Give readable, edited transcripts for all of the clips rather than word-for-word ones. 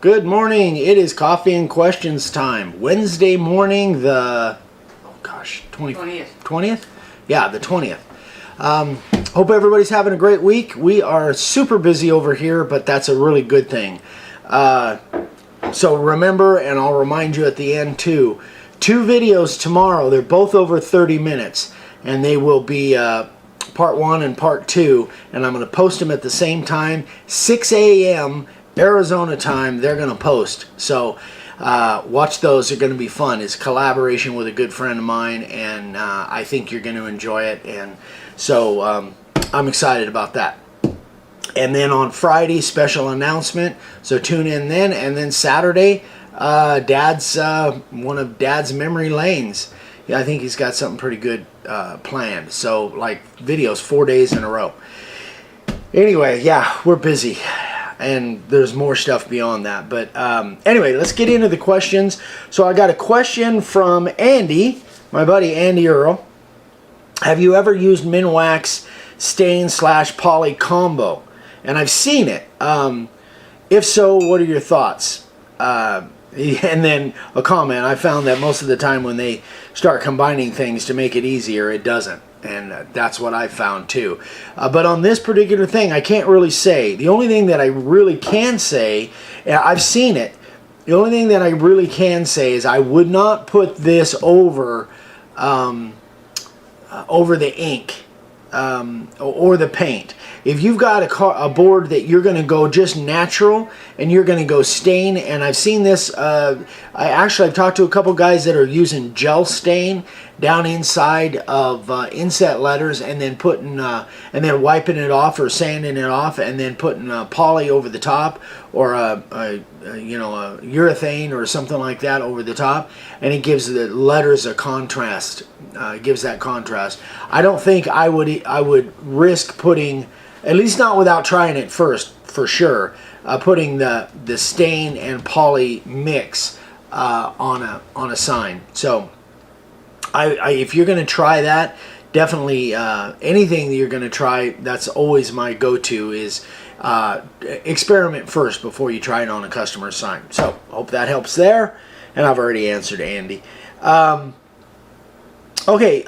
Good morning. It is coffee and questions time. Wednesday morning, the 20th? Yeah, the 20th. Hope everybody's having a great week. We are super busy over here, but that's a really good thing. So remember, and I'll remind you at the end too, 2 videos tomorrow. They're both over 30 minutes, and they will be part 1 and part 2, and I'm going to post them at the same time, 6 a.m. Arizona time. They're going to post, so watch those. They're going to be fun. It's a collaboration with a good friend of mine, and I think you're going to enjoy it, and so I'm excited about that. And then on Friday, special announcement, so tune in then. And then Saturday, Dad's one of Dad's memory lanes. Yeah, I think he's got something pretty good planned. So like videos 4 days in a row. Anyway, yeah, we're busy, and there's more stuff beyond that. But anyway, let's get into the questions. So I got a question from Andy, my buddy Andy Earl. Have you ever used Minwax stain / poly combo? And I've seen it. If so, what are your thoughts? And then a comment. I found that most of the time when they start combining things to make it easier, it doesn't. And that's what I found too. But on this particular thing, I can't really say. The only thing that I really can say, I've seen it. The only thing that I really can say is I would not put this over the ink or the paint. If you've got a board that you're going to go just natural and you're going to go stain, and I've seen this, I've talked to a couple guys that are using gel stain down inside of inset letters, and then putting and then wiping it off or sanding it off, and then putting poly over the top, or a urethane or something like that over the top, and it gives the letters a contrast. Gives that contrast. I don't think I would risk putting, at least not without trying it first, for sure, putting the stain and poly mix on a sign. So if you're going to try that, definitely anything that you're going to try, that's always my go-to, is experiment first before you try it on a customer sign. So hope that helps there, and I've already answered Andy. Okay,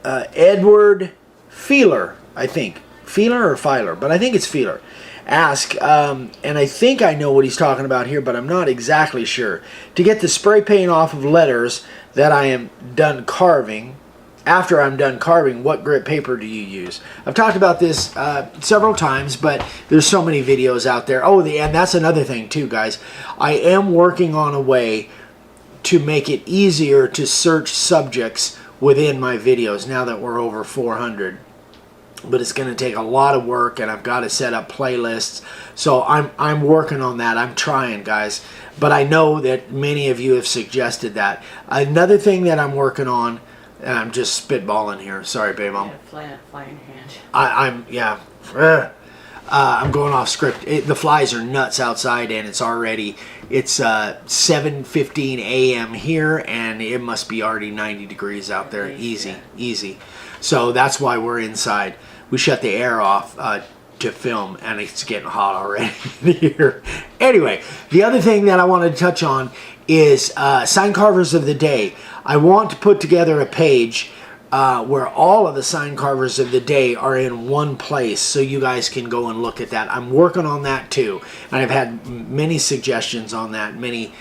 Edward Feeler, I think. Feeler or Filer, but I think it's Feeler. Ask, and I think I know what he's talking about here, but I'm not exactly sure. To get the spray paint off of letters that I am done carving, after I'm done carving, what grit paper do you use? I've talked about this several times, but there's so many videos out there. Oh, and that's another thing too, guys. I am working on a way to make it easier to search subjects within my videos now that we're over 400. But it's going to take a lot of work, and I've got to set up playlists. So I'm working on that. I'm trying, guys. But I know that many of you have suggested that. Another thing that I'm working on, and I'm just spitballing here. Sorry, babe. Flying hand. I'm going off script. The flies are nuts outside, and it's 7:15 a.m. here, and it must be already 90 degrees out there. Easy. So that's why we're inside. We shut the air off to film, and it's getting hot already here. Anyway, the other thing that I want to touch on is sign carvers of the day. I want to put together a page where all of the sign carvers of the day are in one place, so you guys can go and look at that. I'm working on that too, and I've had many suggestions on that, many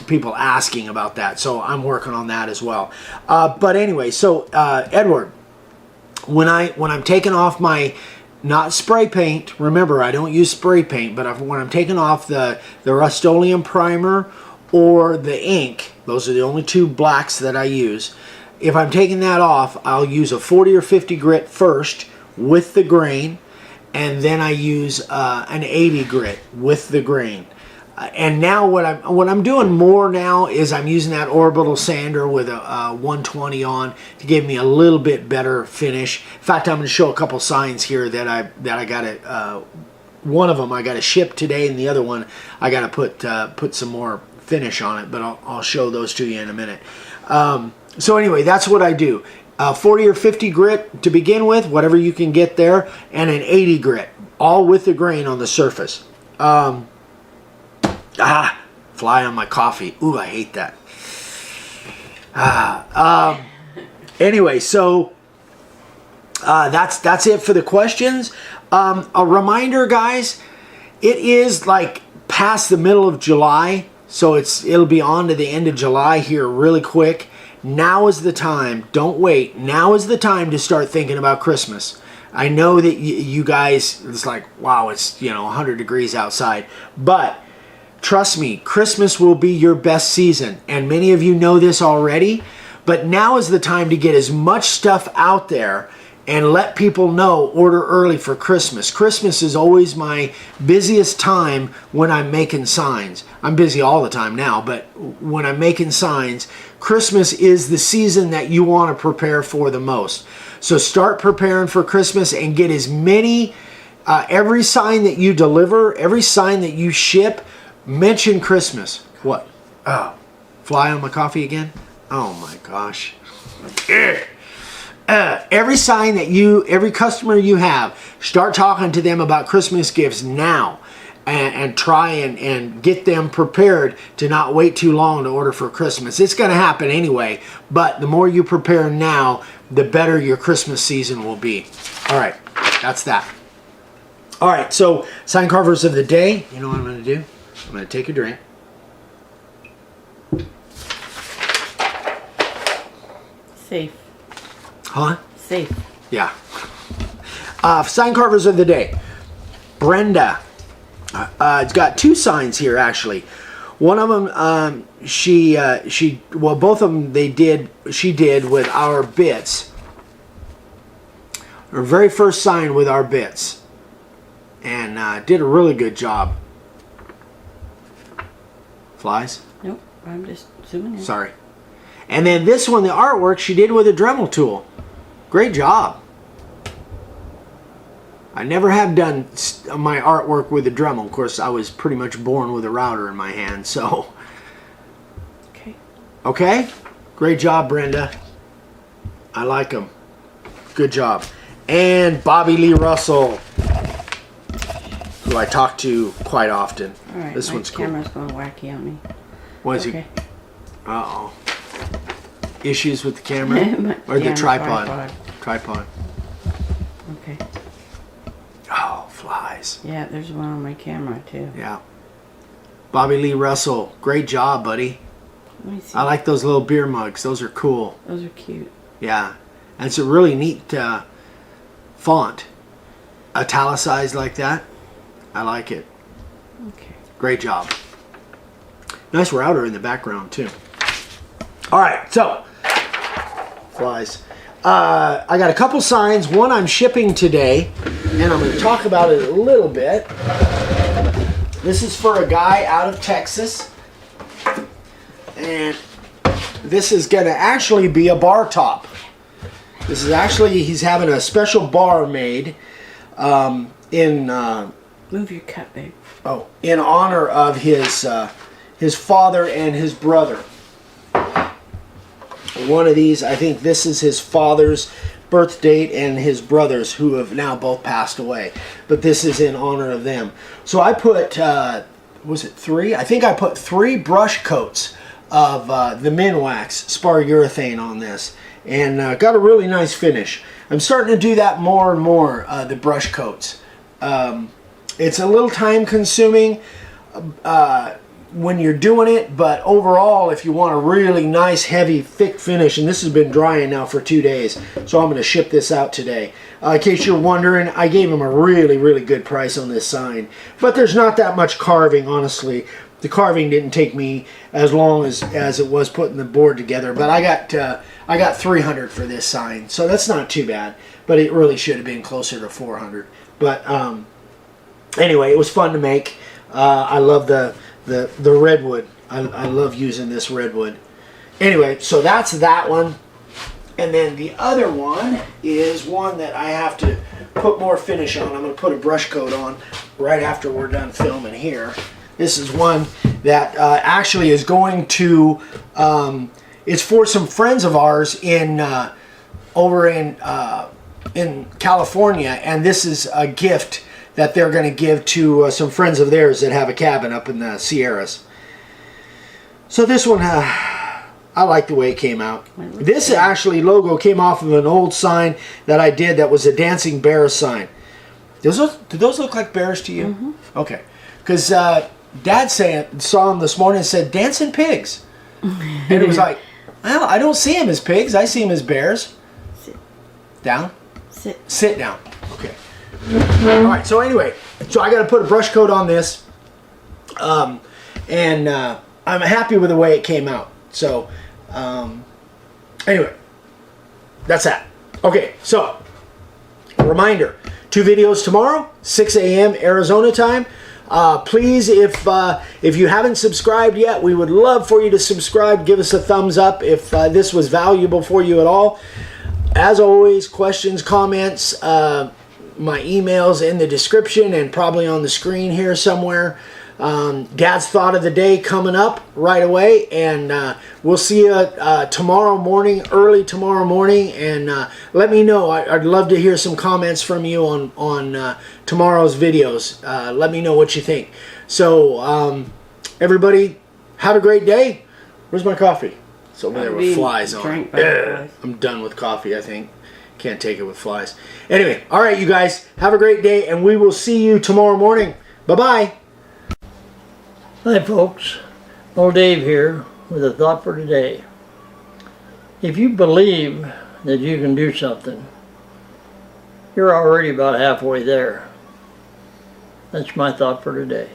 people asking about that, so I'm working on that as well. But anyway, so Edward, when I'm taking off my, not spray paint, remember I don't use spray paint, but when I'm taking off the Rust-Oleum primer or the ink, those are the only 2 blacks that I use. If I'm taking that off, I'll use a 40 or 50 grit first with the grain, and then I use an 80 grit with the grain. And now what I'm doing more now is I'm using that orbital sander with a 120 on to give me a little bit better finish. In fact, I'm going to show a couple signs here that I got to. One of them I got to ship today, and the other one I got to put some more finish on it. But I'll show those to you in a minute. So anyway, that's what I do. 40 or 50 grit to begin with, whatever you can get there, and an 80 grit, all with the grain on the surface. Fly on my coffee. Ooh, I hate that. Anyway, so that's it for the questions. A reminder, guys, it is like past the middle of July, so it'll be on to the end of July here really quick. Now is the time. Don't wait. Now is the time to start thinking about Christmas. I know that you guys, it's like, wow, it's 100 degrees outside, but trust me, Christmas will be your best season, and many of you know this already, but now is the time to get as much stuff out there and let people know, order early for Christmas. Christmas is always my busiest time when I'm making signs. I'm busy all the time now, but when I'm making signs, Christmas is the season that you want to prepare for the most. So start preparing for Christmas and get as many, every sign that you deliver, every sign that you ship, mention Christmas. What? Oh, fly on my coffee again? Oh my gosh. Every sign that every customer you have, start talking to them about Christmas gifts now, and try and get them prepared to not wait too long to order for Christmas. It's going to happen anyway, but the more you prepare now, the better your Christmas season will be. All right, that's that. All right, so sign carvers of the day. You know what I'm going to do? I'm going to take a drink. Safe. Huh? Safe. Yeah. Sign carvers of the day. Brenda. It's got two signs here, actually. One of them, both of them she did with our bits. Her very first sign with our bits. And did a really good job. Flies? Nope, I'm just zooming in. Sorry. And then this one, the artwork, she did with a Dremel tool. Great job. I never have done my artwork with a Dremel. Of course, I was pretty much born with a router in my hand, so. Okay. Okay? Great job, Brenda. I like them. Good job. And Bobby Lee Russell, who I talk to quite often. All right, this my one's cool. camera's going wacky on me. What is Okay. Uh-oh. Issues with the camera? Or Yeah, the tripod? Tripod. Okay. Oh, flies. Yeah, there's one on my camera too. Yeah. Bobby Lee Russell, great job, buddy. Let me see. I like those little beer mugs. Those are cool. Those are cute. Yeah. And it's a really neat font. Italicized like that. I like it. Okay. Great job. Nice router in the background, too. All right, so. Flies. I got a couple signs. One I'm shipping today, and I'm going to talk about it a little bit. This is for a guy out of Texas, and this is going to actually be a bar top. This is actually, he's having a special bar made in Move your cup, babe. in honor of his father and his brother. One of these, I think this is his father's birth date and his brothers, who have now both passed away. But this is in honor of them. So I put, was it 3? I think I put 3 brush coats of the Minwax spar urethane on this. And got a really nice finish. I'm starting to do that more and more, the brush coats. It's a little time consuming when you're doing it, but overall, if you want a really nice, heavy, thick finish, and this has been drying now for 2 days, so I'm going to ship this out today. In case you're wondering, I gave him a really, really good price on this sign, but there's not that much carving, honestly. The carving didn't take me as long as it was putting the board together, but I got $300 for this sign, so that's not too bad, but it really should have been closer to $400. But anyway, it was fun to make. I love the redwood. I love using this redwood. Anyway, so that's that one. And then the other one is one that I have to put more finish on. I'm going to put a brush coat on right after we're done filming here. This is one that actually is going to, it's for some friends of ours over in California, and this is a gift that they're going to give to some friends of theirs that have a cabin up in the Sierras. So this one, I like the way it came out. This actually logo came off of an old sign that I did that was a dancing bear sign. Do those look like bears to you? Mm-hmm. Okay. Because Dad saw them this morning and said, dancing pigs. And it was like, well, I don't see them as pigs. I see them as bears. Sit. Down? Sit. Sit down. Okay. All right. So anyway, so I got to put a brush coat on this. And I'm happy with the way it came out. So anyway, that's that. Okay. So a reminder, 2 videos tomorrow, 6 a.m. Arizona time. Please, if you haven't subscribed yet, we would love for you to subscribe. Give us a thumbs up if this was valuable for you at all. As always, questions, comments, my email's in the description and probably on the screen here somewhere. Dad's thought of the day coming up right away, and we'll see you tomorrow morning, early tomorrow morning, and let me know. I'd love to hear some comments from you on tomorrow's videos. Let me know what you think. So everybody, have a great day. Where's my coffee? It's over there with flies on it. Yeah, I'm done with coffee, I think. Can't take it with flies. Anyway, all right, you guys, have a great day, and we will see you tomorrow morning. Bye-bye. Hi folks, old Dave here with a thought for today. If you believe that you can do something, you're already about halfway there. That's my thought for today.